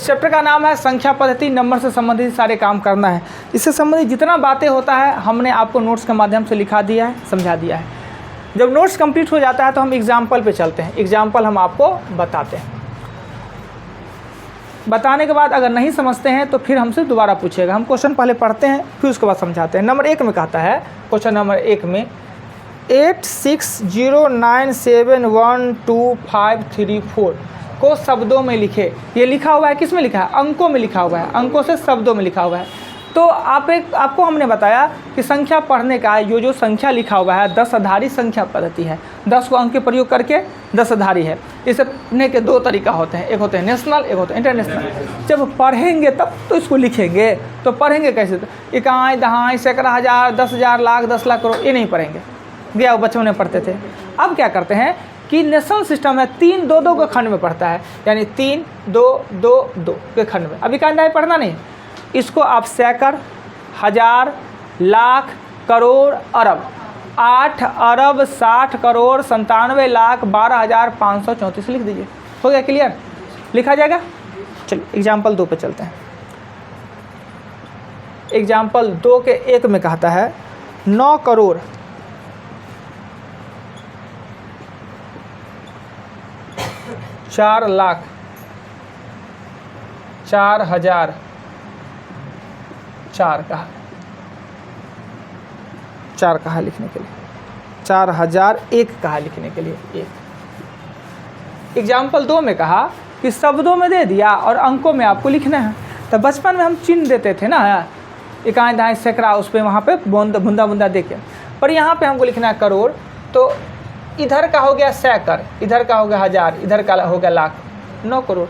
इस चैप्टर का नाम है संख्या पद्धति, नंबर से संबंधित सारे काम करना है। इससे संबंधित जितना बातें होता है हमने आपको नोट्स के माध्यम से लिखा दिया है, समझा दिया है। जब नोट्स कंप्लीट हो जाता है तो हम एग्जाम्पल पे चलते हैं, एग्जाम्पल हम आपको बताते हैं। बताने के बाद अगर नहीं समझते हैं तो फिर हमसे दोबारा पूछिएगा। हम क्वेश्चन पहले पढ़ते हैं फिर उसके बाद समझाते हैं। नंबर 1 में कहता है, क्वेश्चन नंबर 1 में 8609712534 को शब्दों में लिखे। ये लिखा हुआ है, किस में लिखा है? अंकों में लिखा हुआ है, अंकों से शब्दों में लिखा हुआ है। तो आपको हमने बताया कि संख्या पढ़ने का जो संख्या लिखा हुआ है 10 आधारी संख्या पद्धति है। 10 को अंक के प्रयोग करके 10 आधारी है। इसे पढ़ने के 2 तरीका होते हैं, एक होते हैं नेशनल, एक होते हैं इंटरनेशनल। जब पढ़ेंगे तब तो इसको लिखेंगे। तो पढ़ेंगे कैसे? तो इकाई, दहाई, सैकड़ा, हज़ार, 10,000, लाख, 10 लाख, करोड़, ये नहीं पढ़ेंगे। गया बच्चों ने पढ़ते थे। अब क्या करते हैं कि नेशनल सिस्टम है, 3 2 के खंड में पढ़ता है, यानी 3 2 2 2 के खंड में। अभी इकाई पढ़ना नहीं, इसको आप सैकड़, हज़ार, लाख, करोड़, अरब, 8 अरब 60 करोड़ 97 लाख 12,534 लिख दीजिए। हो गया क्लियर? लिखा जाएगा। चलिए एग्जाम्पल 2 पे चलते हैं। एग्जाम्पल 2 के 1 में कहता है 9 करोड़ 4 लाख 4,004 कहा, 4 कहा लिखने के लिए, 4,001 कहा लिखने के लिए 1। एग्जाम्पल 2 में कहा कि शब्दों में दे दिया और अंकों में आपको लिखना है। तो बचपन में हम चिन्ह देते थे ना, इकाई, दहाई, सैकड़ा, उस पर वहाँ पे बूंदा बूंदा देके, पर यहाँ पे हमको लिखना है करोड़। तो इधर का हो गया सैकड़, इधर का हो गया हज़ार, इधर का हो गया लाख। 9 करोड़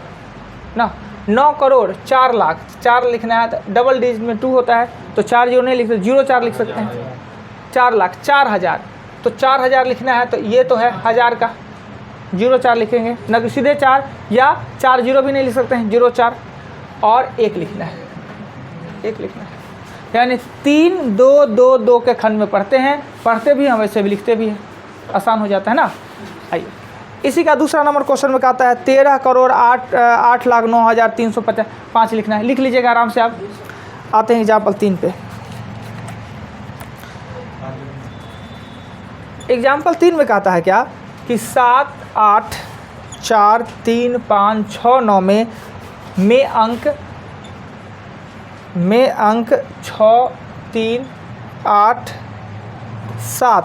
ना, 9 करोड़ 4 लाख, 4 लिखना है तो डबल डिजिट में 2 होता है, तो 4 0 नहीं लिख सकते, 0 4 लिख सकते हैं। 4 लाख, 4,000, तो 4,000 लिखना है, तो ये तो है हज़ार का, 0 4 लिखेंगे न कि सीधे 4, या 4 0 भी नहीं लिख सकते हैं, 0 4 और 1 लिखना है, 1 लिखना है। यानी 3 2 2 2 के खंड में पढ़ते हैं, पढ़ते भी हैं वैसे भी लिखते भी हैं, आसान हो जाता है ना। आइए इसी का दूसरा नंबर क्वेश्चन में कहता है 13 करोड़ 8,09,355 लिखना है। लिख लीजिएगा आराम से आप। आते हैं एग्जाम्पल 3 पे। एग्जाम्पल 3 में कहता है क्या कि 7 8 4 3 5 6 9 में अंक 6 3 8 7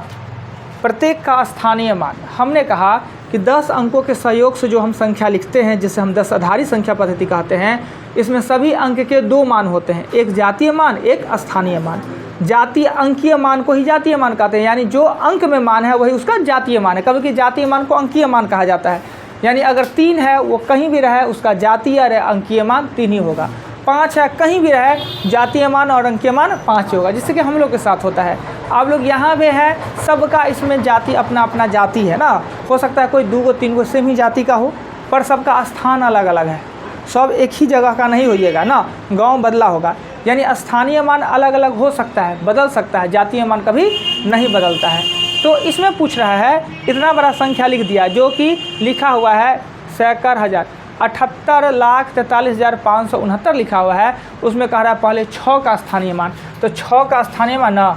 प्रत्येक का स्थानीय मान। हमने कहा कि 10 अंकों के सहयोग से जो हम संख्या लिखते हैं, जिसे हम 10 आधारी संख्या पद्धति कहते हैं, इसमें सभी अंक के 2 मान होते हैं, एक जातीय मान, एक स्थानीय मान। जातीय अंकीय मान को ही जातीय मान कहते हैं, यानी जो अंक में मान है वही उसका जातीय मान है। कभी कि जातीय मान को अंकीय मान कहा जाता है, यानी अगर 3 है वो कहीं भी रहे उसका जातीय और अंकीय मान 3 ही होगा। 5 है, कहीं भी रहे जातीय मान और अंकीय मान 5 होगा, जिससे कि हम लोग के साथ होता है। आप लोग यहाँ पे है, सबका इसमें जाति अपना अपना जाति है ना। हो सकता है कोई 2 गो 3 गो सेम ही जाति का हो, पर सबका स्थान अलग अलग है, सब एक ही जगह का नहीं होइएगा ना, गांव बदला होगा। यानी स्थानीय मान अलग अलग हो सकता है, बदल सकता है, जातीय मान कभी नहीं बदलता है। तो इसमें पूछ रहा है, इतना बड़ा संख्या लिख दिया जो कि लिखा हुआ है सैकड़, हज़ार, 78,43,569 लिखा हुआ है। उसमें कह रहा है पहले 6 का स्थानीय मान। तो 6 का स्थानीय मान ना,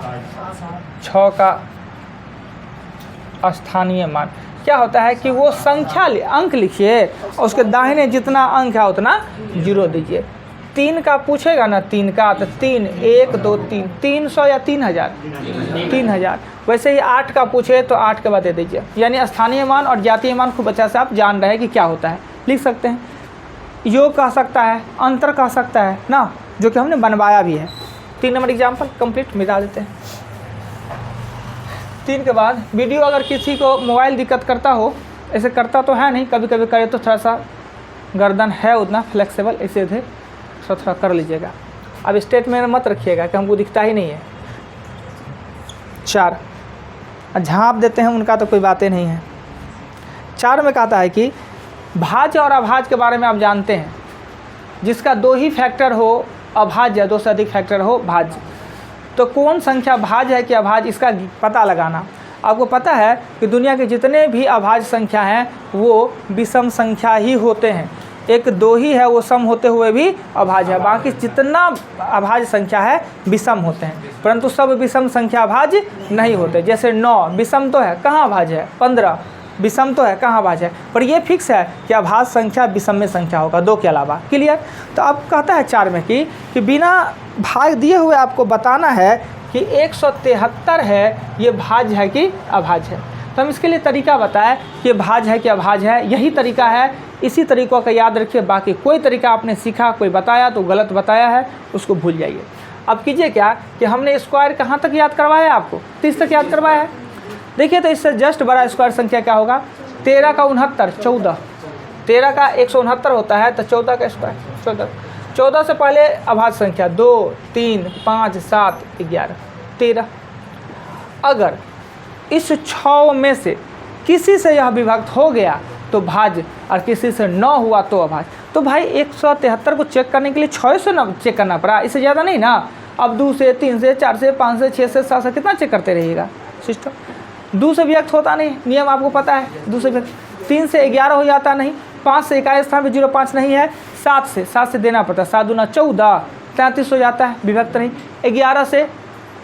6 का स्थानीय मान क्या होता है कि वो संख्या अंक लिखिए और उसके दाहिने जितना अंक है उतना 0 दीजिए। 3 का पूछेगा ना, 3 का तो 3 1 2 3 300 या 3,000, 3,000। वैसे ही 8 का पूछे तो 8 के बाद दे दीजिए। यानी स्थानीय मान और जातीय मान खूब अच्छा से आप जान रहे हैं कि क्या होता है, लिख सकते हैं। योग कह सकता है, अंतर कह सकता है ना, जो कि हमने बनवाया भी है। 3 नंबर एग्जाम्पल कंप्लीट मिटा देते हैं। 3 के बाद वीडियो अगर किसी को मोबाइल दिक्कत करता हो, ऐसे करता तो है नहीं, कभी कभी करे तो थोड़ा सा गर्दन है उतना फ्लेक्सिबल, ऐसे थे थोड़ा कर लीजिएगा। अब स्टेट में मत रखिएगा कि हमको दिखता ही नहीं है। 4 झाँप देते हैं उनका तो कोई बातें नहीं है। 4 में कहता है कि भाज्य और अभाज्य के बारे में आप जानते हैं, जिसका 2 ही फैक्टर हो अभाज्य, 2 से अधिक फैक्टर हो भाज्य। तो कौन संख्या भाज्य है कि अभाज्य, इसका पता लगाना। आपको पता है कि दुनिया के जितने भी अभाज्य संख्या हैं वो विषम संख्या ही होते हैं। एक 2 ही है, वो सम होते हुए भी अभाज्य है। बाकी जितना अभाज्य संख्या है विषम होते हैं, परंतु सब विषम संख्या अभाज्य नहीं होते। जैसे 9 विषम तो है, कहाँ अभाज्य है? 15 विषम तो है, कहाँ अभाज्य है? पर ये फिक्स है कि अभाज्य संख्या विषम संख्या होगा, 2 के अलावा। क्लियर? तो अब कहता है 4 में कि बिना भाग दिए हुए आपको बताना है कि 173 है, ये भाज्य है कि अभाज्य है। तो हम इसके लिए तरीका बताएं कि भाज्य है कि अभाज्य है। यही तरीका है, इसी तरीक़ों का याद रखिए। बाकी कोई तरीका आपने सीखा, कोई बताया तो गलत बताया है, उसको भूल जाइए। अब कीजिए क्या कि हमने स्क्वायर कहाँ तक याद करवाया है आपको? 30 तक याद करवाया है। देखिए तो इससे जस्ट बड़ा स्क्वायर संख्या क्या होगा? 13 का 69, 14। 13 का 169 होता है, तो 14 का स्क्वायर 14। 14 से पहले अभाज्य संख्या 2, 3, 5, 7, 11, 13। अगर इस 6 में से किसी से यह विभक्त हो गया तो भाज्य, और किसी से 9 हुआ तो अभाज्य। तो भाई 173 को चेक करने के लिए 6 से ना चेक करना पड़ा, इससे ज़्यादा नहीं ना। अब 2 से, 3 से, 4 से, 5 से, 6 से, 7 से कितना चेक करते रहिएगा सिस्टम? 2 से विभक्त होता नहीं, नियम आपको पता है। 2 से विभक्त, 3 से 11 हो जाता नहीं, 5 से इकाई स्थान पे 0.5 नहीं है, 7 से देना पड़ता है, 7 दूना 14, 33 हो जाता है, विभक्त नहीं। 11 से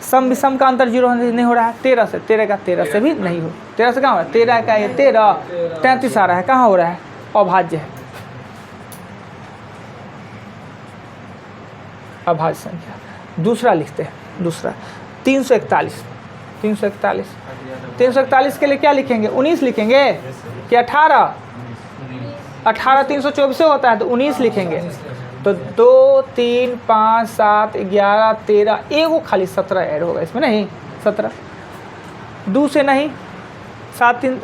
सम विषम का अंतर 0 नहीं हो रहा है। 13 से, 13 का 13 से भी नहीं हो, 13 से कहाँ हो रहा है? 13 का ये 13, 33 आ रहा है, कहाँ हो रहा है? अभाज्य है, अभाज्य संख्या। दूसरा लिखते हैं, दूसरा 341। 341 के लिए क्या लिखेंगे? 19 लिखेंगे कि 18? 18 324 से होता है, तो 19 लिखेंगे। तो 2, 3, 5, 7, 11, 13, एगो खाली 17 ऐड होगा इसमें, नहीं 17। 2 से नहीं, 7, 3,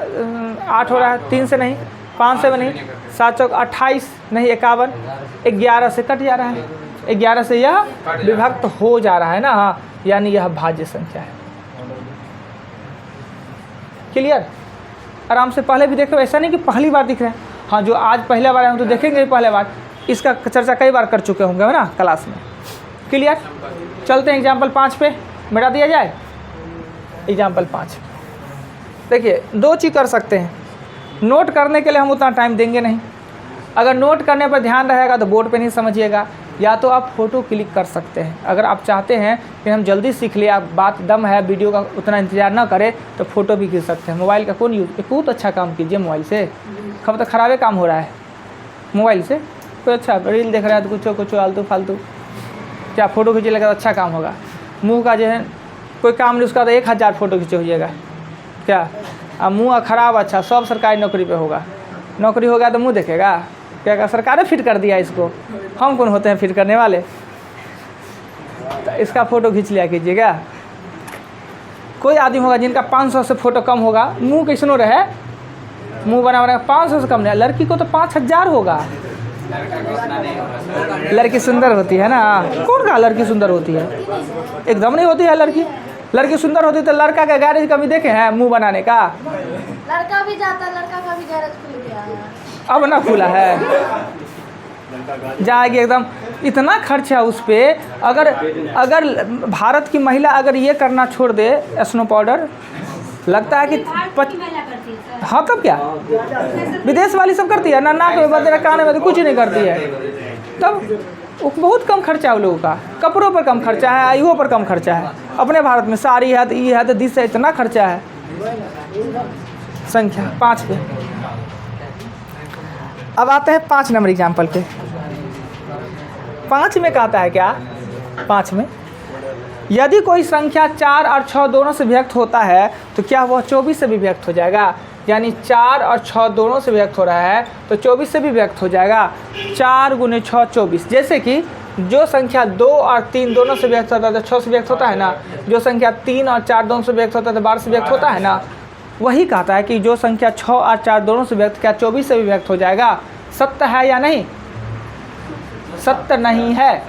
8 हो रहा है, 3 से नहीं, 5 से नहीं, 7 चौक 28 नहीं, 51, 11 से कट जा रहा है, 11 से यह विभक्त हो जा रहा है ना, हाँ, यानी यह भाज्य संख्या है। क्लियर? आराम से पहले भी देखो, ऐसा नहीं कि पहली बार दिख रहे हैं। हाँ, जो आज पहले बार आए हम तो देखेंगे पहले बार, इसका चर्चा कई बार कर चुके होंगे ना क्लास में। क्लियर? चलते हैं एग्जाम्पल 5 पे, मिटा दिया जाए। एग्जाम्पल 5 देखिए, 2 चीज़ कर सकते हैं। नोट करने के लिए हम उतना टाइम देंगे नहीं, अगर नोट करने पर ध्यान रहेगा तो बोर्ड पे नहीं समझिएगा, या तो आप फ़ोटो क्लिक कर सकते हैं। अगर आप चाहते हैं कि हम जल्दी सीख ले, आप बात दम है, वीडियो का उतना इंतजार ना करें, तो फ़ोटो भी खींच सकते हैं। मोबाइल का कौन यूज़, बहुत अच्छा काम कीजिए मोबाइल से। कब तक ख़राबे काम हो रहा है मोबाइल से, कोई अच्छा रील देख रहा है तो कुछ आलतू फालतू, क्या फ़ोटो खींचे लगा तो अच्छा काम होगा। मुँह का जो है कोई काम नहीं, उसका तो 1000 फ़ोटो खींचे होइएगा क्या? अब मुँह ख़राब, अच्छा सब सरकारी नौकरी पे होगा, नौकरी होगा तो मुँह देखेगा क्या? सरकार ने फिट कर दिया इसको, हम कौन होते हैं फिट करने वाले? तो इसका फ़ोटो खींच लिया कीजिएगा। कोई आदमी होगा जिनका 500 से फ़ोटो कम होगा, मुँह कैसनो रहे, मुँह बना बना 500 से कम नहीं। लड़की को तो 5000 होगा। लड़की सुंदर होती है ना, कौन कहा लड़की सुंदर होती है? एकदम नहीं होती है लड़की। लड़की सुंदर होती तो लड़का का गैरेज कभी देखे हैं मुँह बनाने का? लड़का भी जाता, लड़का का भी गैरेज खुल गया है, अब ना खुला है, जाएगी एकदम। इतना खर्चा उस पर। अगर भारत की महिला अगर ये करना छोड़ दे, स्नो पाउडर, लगता है कि हाँ, तब क्या विदेश वाली सब करती है ना, नाक में बदले कान में कुछ नहीं करती है, तब बहुत कम खर्चा है उन लोगों का। कपड़ों पर कम खर्चा है, आयुओं पर कम खर्चा है। अपने भारत में साड़ी है तो ये है तो दिस है, इतना खर्चा है। संख्या 5 पे। अब आते हैं 5 नंबर एग्जाम्पल पे। 5 में कहता है क्या? 5 में यदि कोई संख्या 4 और 6 दोनों से विभक्त होता है तो क्या वह 24 से भी विभक्त हो जाएगा? यानी 4 और 6 दोनों से विभक्त हो रहा है तो 24 से भी विभक्त हो जाएगा। 4 × 6 24। जैसे कि जो संख्या 2 और 3 दोनों से विभक्त होता है तो 6 से विभक्त होता है ना, जो संख्या 3 और 4 दोनों से विभक्त होता है तो 12 से विभक्त होता है ना। वही कहता है कि जो संख्या 6 और 4 दोनों से विभक्त, क्या 24 से भी विभक्त हो जाएगा? सत्य है या नहीं? सत्य नहीं है,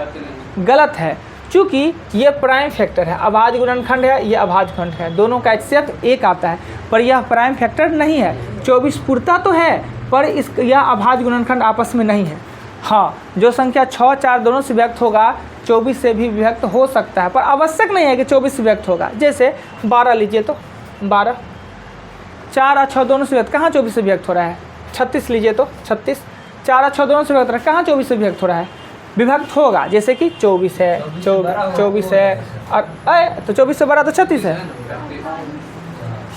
गलत है, क्योंकि ये प्राइम फैक्टर है। अभाज्य गुणनखंड है, ये अभाज्य खंड है, दोनों का HCF 1 आता है, पर यह प्राइम फैक्टर नहीं है। 24 पूर्णता तो है, पर यह अभाज्य गुणनखंड आपस में नहीं है। हाँ, जो संख्या 6 4 दोनों से विभक्त होगा 24 से भी विभक्त हो सकता है, पर आवश्यक नहीं है कि 24 से विभक्त होगा। जैसे 12 लीजिए तो 12, 4 और 6 दोनों से विभक्त, कहाँ 24 से विभक्त हो रहा है? 36 लीजिए तो 36, 4 और 6 दोनों से विभक्त हो रहा है, कहाँ 24 से विभक्त हो रहा है? विभक्त होगा, जैसे कि 24 है, 24 है, और तो 24 से बड़ा तो 36 है।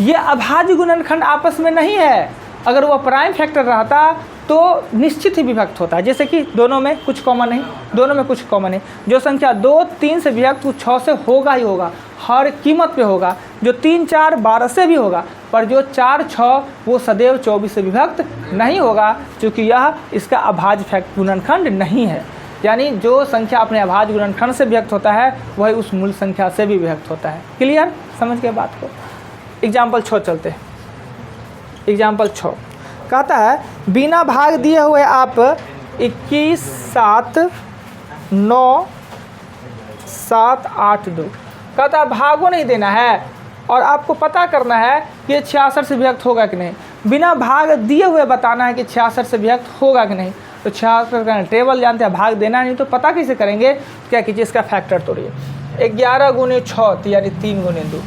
ये अभाज्य गुणनखंड आपस में नहीं है। अगर वो प्राइम फैक्टर रहता तो निश्चित ही विभक्त होता है, जैसे कि दोनों में कुछ कॉमन नहीं, दोनों में कुछ कॉमन है। जो संख्या 2 3 से विभक्त वो 6 से होगा ही होगा, हर कीमत पे होगा। जो 3 4 12 से भी होगा, पर जो 4 6 वो सदैव 24 से विभक्त नहीं होगा, क्योंकि यह इसका अभाज्य गुणनखंड नहीं है। यानी जो संख्या अपने अभाज्य गुणनखंड से विभक्त होता है वही उस मूल संख्या से भी विभक्त होता है। क्लियर, समझ के बात को। एग्जाम्पल 6 चलते हैं। एग्जाम्पल 6 कहता है बिना भाग दिए हुए आप 21 7 9 7 8 2 कहता है भागो नहीं देना है और आपको पता करना है कि ये 66 से विभक्त होगा कि नहीं। बिना भाग दिए हुए बताना है कि 66 से विभक्त होगा कि नहीं। तो 66 का टेबल जानते हैं, भाग देना नहीं तो पता कैसे करेंगे? क्या कीजिए, इसका फैक्टर तोड़िए। 11 गुने 6 यानी 3 गुने 2।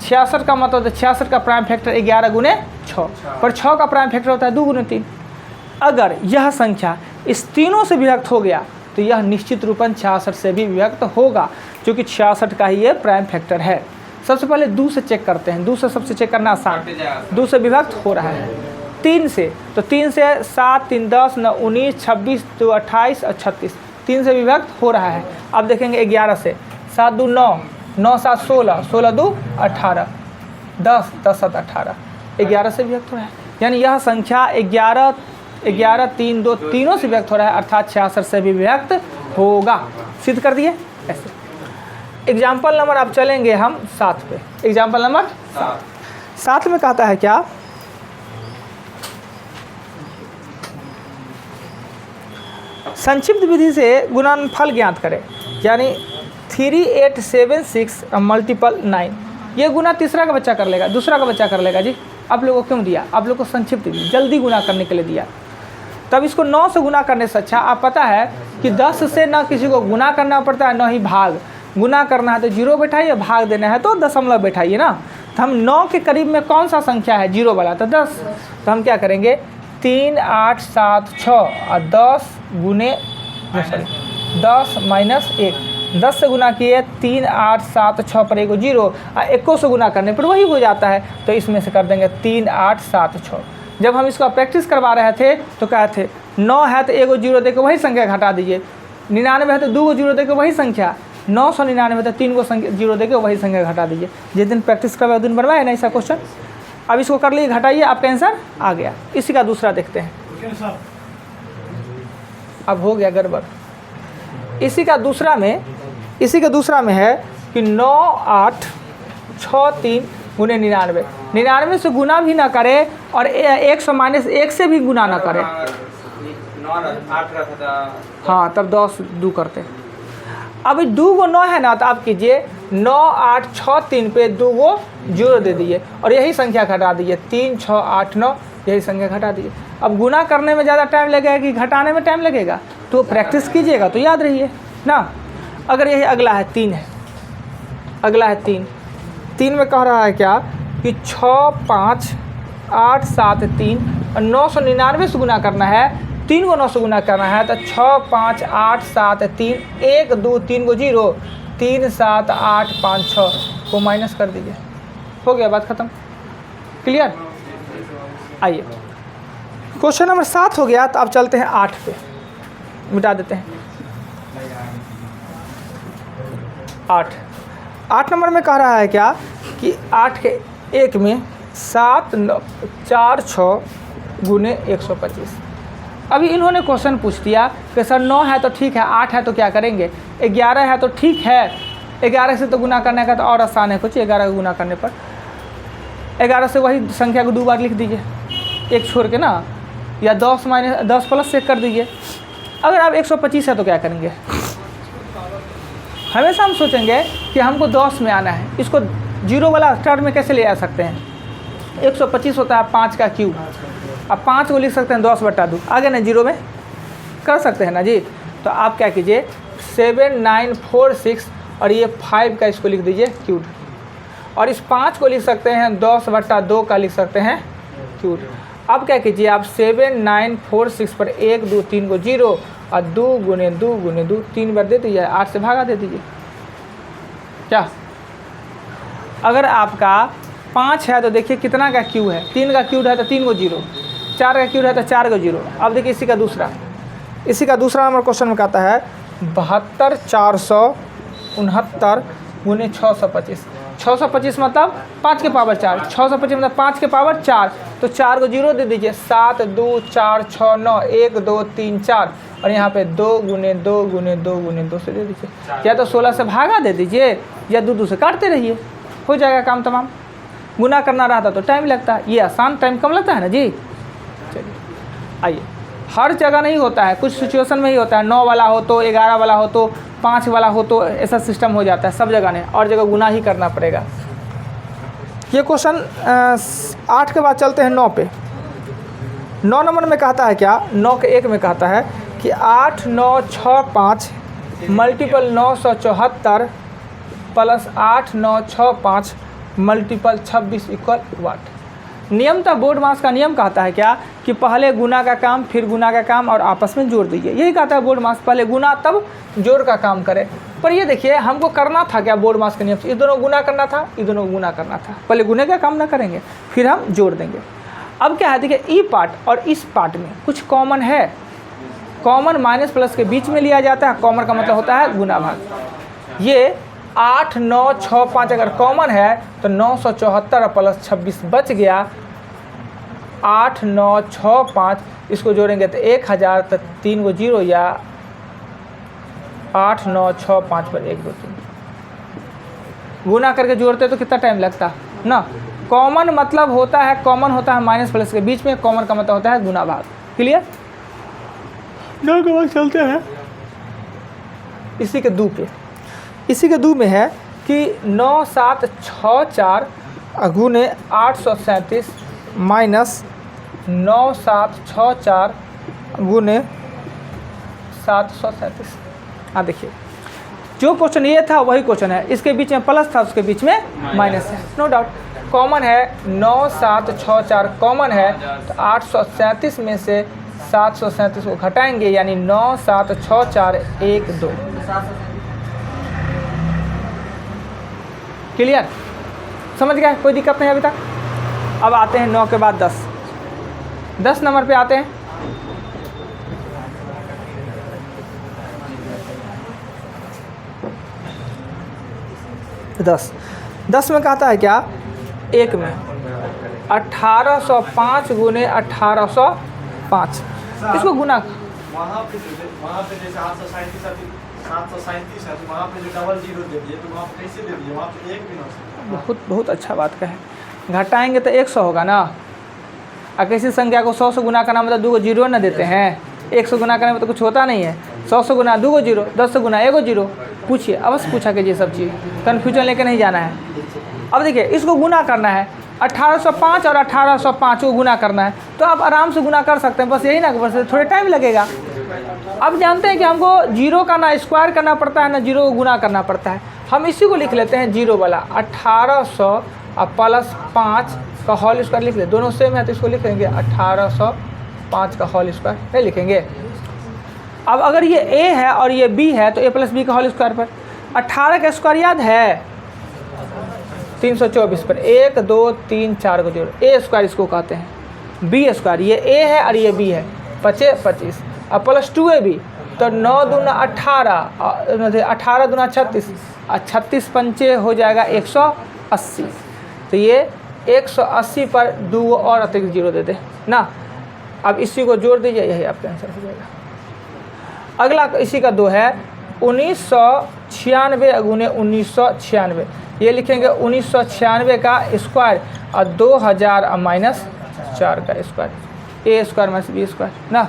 66 का मतलब 66 का प्राइम फैक्टर 11 गुने 6, पर 6 का प्राइम फैक्टर होता है 2 गुने 3। अगर यह संख्या इस तीनों से विभक्त हो गया तो यह निश्चित रूपन 66 से भी विभक्त होगा, क्योंकि 66 का ही ये प्राइम फैक्टर है। सबसे पहले 2 से चेक करते हैं। 2 से सबसे चेक करना आसान, 2 से विभक्त हो रहा है। 3 से, तो 3 से 7 3 10 9 19 26 2 28 और 36, 3 से विभक्त हो रहा है। अब देखेंगे 11 से, 7 2 9 9 7 16 16 2 18 10 10 7 18, 11 से विभक्त हो रहा है। यानी यह संख्या 11 11 3 2 तीनों से विभक्त हो रहा है, अर्थात 66 से भी विभक्त होगा। सिद्ध कर दिए ऐसे। एग्जाम्पल नंबर अब चलेंगे हम 7 पे। एग्जाम्पल नंबर 7 में कहता है क्या, संक्षिप्त विधि से गुणनफल ज्ञात करें। यानी 3876 मल्टीपल 9, ये गुना तीसरा का बच्चा कर लेगा, दूसरा का बच्चा कर लेगा। जी आप लोगों को क्यों दिया? आप लोग को संक्षिप्त विधि जल्दी गुना करने के लिए दिया। तब इसको 9 से गुना करने से अच्छा, आप पता है कि 10 से ना किसी को गुना करना पड़ता है, न ही भाग। गुना करना है तो 0 बैठाइए, भाग देना है तो दशमलव बैठाइए ना। तो हम 9 के करीब में कौन सा संख्या है 0 वाला? तो 10। तो हम क्या करेंगे, 3 8 7 6 और 10 गुने 10 माइनस 1, 10 से गुना किए 3 8 7 6 पर 1 0 और 1 से गुना करने पर वही हो जाता है। तो इसमें से कर देंगे 3 8 7 6। जब हम इसको प्रैक्टिस करवा रहे थे तो क्या थे, 9 है तो 1 0 देकर वही संख्या घटा दीजिए, 99 है तो 2 0 देकर वही संख्या, 999 तो 3 संख्या 0 देकर वही संख्या घटा दीजिए। जिस दिन प्रैक्टिस करवाए उस दिन बनवाए ना ऐसा क्वेश्चन। अब इसको कर लिए, घटाइए, आपका आंसर आ गया। इसी का दूसरा देखते हैं। अब हो गया गड़बड़। इसी का दूसरा में है कि 9 8 6 3 गुने 99, 99 से गुना भी ना करे और 100 माइनस 1 से भी गुना ना करे। हाँ, तब 10 2 करते। अभी 2 को 9 है ना, तो आप कीजिए 9 8 6 3 पे 2 को 0 दे दीजिए और यही संख्या घटा दीजिए, 3 6 8 9 यही संख्या घटा दीजिए। अब गुना करने में ज़्यादा टाइम लगेगा कि घटाने में टाइम लगेगा? तो प्रैक्टिस कीजिएगा तो याद रहिए ना। अगर यही अगला है 3 है, अगला है 3 में कह रहा है क्या कि 6 5 8 7 3 और 999 से गुना करना है, 3 को 9 से गुना करना है, तो 6 5 8 7 3 1 2 3 को 0 3 7 8 5 6 को माइनस कर दीजिए। हो गया, बात खत्म। क्लियर? आइए, क्वेश्चन नंबर 7 हो गया। तो अब चलते हैं 8 पे, मिटा देते हैं। 8 नंबर में कह रहा है क्या कि 8 के 1 में 7 9 4 6 गुने 125। अभी इन्होंने क्वेश्चन पूछ दिया कि सर 9 है तो ठीक है, 8 है तो क्या करेंगे, 11 है तो ठीक है, 11 से तो गुना करने का तो और आसान है कुछ। 11 को गुना करने पर 11 से वही संख्या को 2 बार लिख दीजिए, एक छोड़ के ना, या 10 माइनस 10 प्लस से कर दीजिए। अगर आप 125 है तो क्या करेंगे? हमेशा हम सोचेंगे कि हमको 10 में आना है, इसको 0 वाला टर्म में कैसे ले आ सकते हैं? 125 होता है 5 का क्यूब, अब 5 को लिख सकते हैं 10/2, आगे ना 0 में कर सकते हैं ना जी। तो आप क्या कीजिए 7946 और ये 5 का इसको लिख दीजिए क्यूब, और इस 5 को लिख सकते हैं 10/2 का लिख सकते हैं क्यूब। अब क्या कीजिए आप 7 9 4 6 पर 1 2 3 को 0 और 2 गुने 2 गुने 2 3 बार दे दीजिए, 8 से भागा दे दीजिए। क्या अगर आपका 5 है तो देखिए कितना का क्यू है, 3 का क्यूब है तो 3 को 0, 4 का क्यूब है तो 4 को 0। अब देखिए इसी का दूसरा नंबर क्वेश्चन में कहता है 72 469 गुने 625। 625 मतलब 5 के पावर 4, 625 मतलब 5 के पावर 4, तो 4 को 0 दे दीजिए। 7 2 4 6 9 1 2 3 4 और यहाँ पे 2 गुने 2 गुने 2 गुने 2 से दे दीजिए, या तो 16 से भागा दे दीजिए या 2 2 से काटते रहिए, हो जाएगा काम तमाम। गुना करना रहता तो टाइम लगता है, ये आसान, टाइम कम लगता है ना जी। चलिए आइए, हर जगह नहीं होता है, कुछ सिचुएशन में ही होता है। 9 वाला हो तो 11 वाला हो तो 5 वाला हो तो ऐसा सिस्टम हो जाता है, सब जगह नहीं, और जगह गुना ही करना पड़ेगा। ये क्वेश्चन 8 के बाद चलते हैं 9 पे। 9 नंबर में कहता है क्या, 9 के 1 में कहता है कि 8 9 6 5 मल्टीपल 974 प्लस 8 9 6 5 मल्टीपल 26 इक्वल वाट। नियम था, बोर्ड मास का नियम कहता है क्या कि पहले गुना का काम फिर गुना का काम और आपस में जोड़ दीजिए, यही कहता है बोर्ड मास, पहले गुना तब जोड़ का काम करे। पर ये देखिए हमको करना था क्या बोर्ड मास के नियम से, ये दोनों गुना करना था, ये दोनों गुना करना था, पहले गुने का काम ना करेंगे फिर हम जोड़ देंगे। अब क्या है देखिए, ई पार्ट और इस पार्ट में कुछ कॉमन है, कॉमन माइनस प्लस के बीच में लिया जाता है, कॉमन का मतलब होता है गुना भाग। ये 8 9 6 5 अगर कॉमन है तो 974 प्लस 26 बच गया। 8 9 6 5 इसको जोड़ेंगे तो 1000, तो 3 को 0 या 8 9 6 5 पर 1 2 3 गुना करके जोड़ते तो कितना टाइम लगता ना। कॉमन मतलब होता है, कॉमन होता है माइनस प्लस के बीच में, कॉमन का मतलब होता है गुना भाग। क्लियर? 9 के बाद चलते हैं इसी के 2 पे। इसी के 2 में है कि 9 7 6 4 गुने 837 माइनस 9 7 6 4 गुने 737। हाँ देखिए, जो क्वेश्चन ये था वही क्वेश्चन है, इसके बीच में प्लस था, उसके बीच में माइनस है, नो डाउट। कॉमन है 9 7 6 4 कॉमन है, तो 837 में से 737 को घटाएंगे, यानी 9 7 6 4 1 2। क्लियर? समझ गए? कोई दिक्कत नहीं अभी तक? अब आते हैं 9 के बाद 10। 10 नंबर पे आते हैं। दस में कहता है क्या, 1 में 1805 गुने 1805, इसको गुना वहाँ पे जैसे 737 है तो वहाँ पे जो डबल जीरो दे दिए तो वहाँ पे कैसे दे दिए, वहाँ पे 1 भी ना हो सकता। बहुत अच्छा बात कहे। घटाएंगे तो 100 होगा ना, और किसी संख्या को 100 से गुना करना मतलब 2 को 0 ना देते हैं। 100 से गुना करने में तो कुछ होता नहीं है, 100 से गुना 2 को 0, 10 से गुना 1 को 0। पूछिए, अवश्य पूछा कीजिए सब चीज़, कन्फ्यूजन लेके नहीं जाना है। अब देखिए इसको गुना करना है, 1805 और 1805 को गुना करना है, तो आप आराम से गुना कर सकते हैं, बस यही ना, बस थोड़े टाइम लगेगा। अब जानते हैं कि हमको 0 का ना स्क्वायर करना पड़ता है ना 0 को गुना करना पड़ता है, हम इसी को लिख लेते हैं 0 वाला। 1800 और प्लस 5 का होल स्क्वायर लिख ले, दोनों सेम है तो इसको लिख लेंगे 1805 का होल स्क्वायर, नहीं लिखेंगे। अब अगर ये a है और ये b है तो a प्लस बी का होल स्क्वायर पर 18 का स्क्वायर याद है 324 पर 1 2 3 4 को जोड़, a स्क्वायर इसको कहते हैं। b स्क्वायर ये a है और ये b है, 25 और प्लस 2ab तो 9 दूना 18, 18 दूना 36 और 36 पंचे हो जाएगा 180। तो ये 180 पर 2 और अतिरिक्त 0 दे दे ना। अब इसी को जोड़ दीजिए, यही आपका आंसर हो जाएगा। अगला इसी का 2 है 1996 गुने 1996, ये लिखेंगे 1996 का स्क्वायर और 2000 माइनस 4 का square, A square minus B square ना,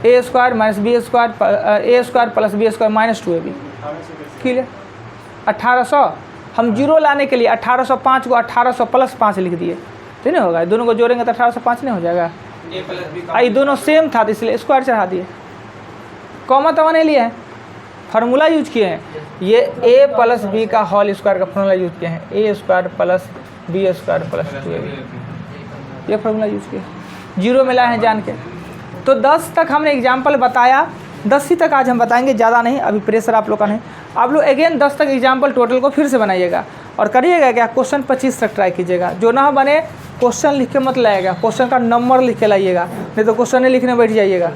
A square minus B square, A square plus B square minus 2ab। Clear? 1800 हम 0 लाने के लिए 1805 को 1800 प्लस 5 लिख दिए तो नहीं होगा, दोनों को जोड़ेंगे तो 1805 नहीं हो जाएगा। ये दोनों सेम था तो इसलिए स्क्वायर चढ़ा दिए, कॉमा तवा नहीं लिए हैं, फार्मूला यूज किए हैं। ये a प्लस बी का होल स्क्वायर का फार्मूला यूज किए हैं, a square plus B square plus 2ab, ये फार्मूला यूज किए। जीरो में लाए हैं जान के। तो 10 तक हमने एग्जाम्पल बताया, 10 ही तक आज हम बताएंगे, ज़्यादा नहीं, अभी प्रेशर आप लोग का नहीं। आप लोग अगेन 10 तक एग्जाम्पल टोटल को फिर से बनाइएगा और करिएगा क्या, क्वेश्चन 25 तक ट्राई कीजिएगा। जो ना बने क्वेश्चन लिख के मत लाइएगा, क्वेश्चन का नंबर लिख के लाइएगा, नहीं तो क्वेश्चन लिखने बैठ जाइएगा।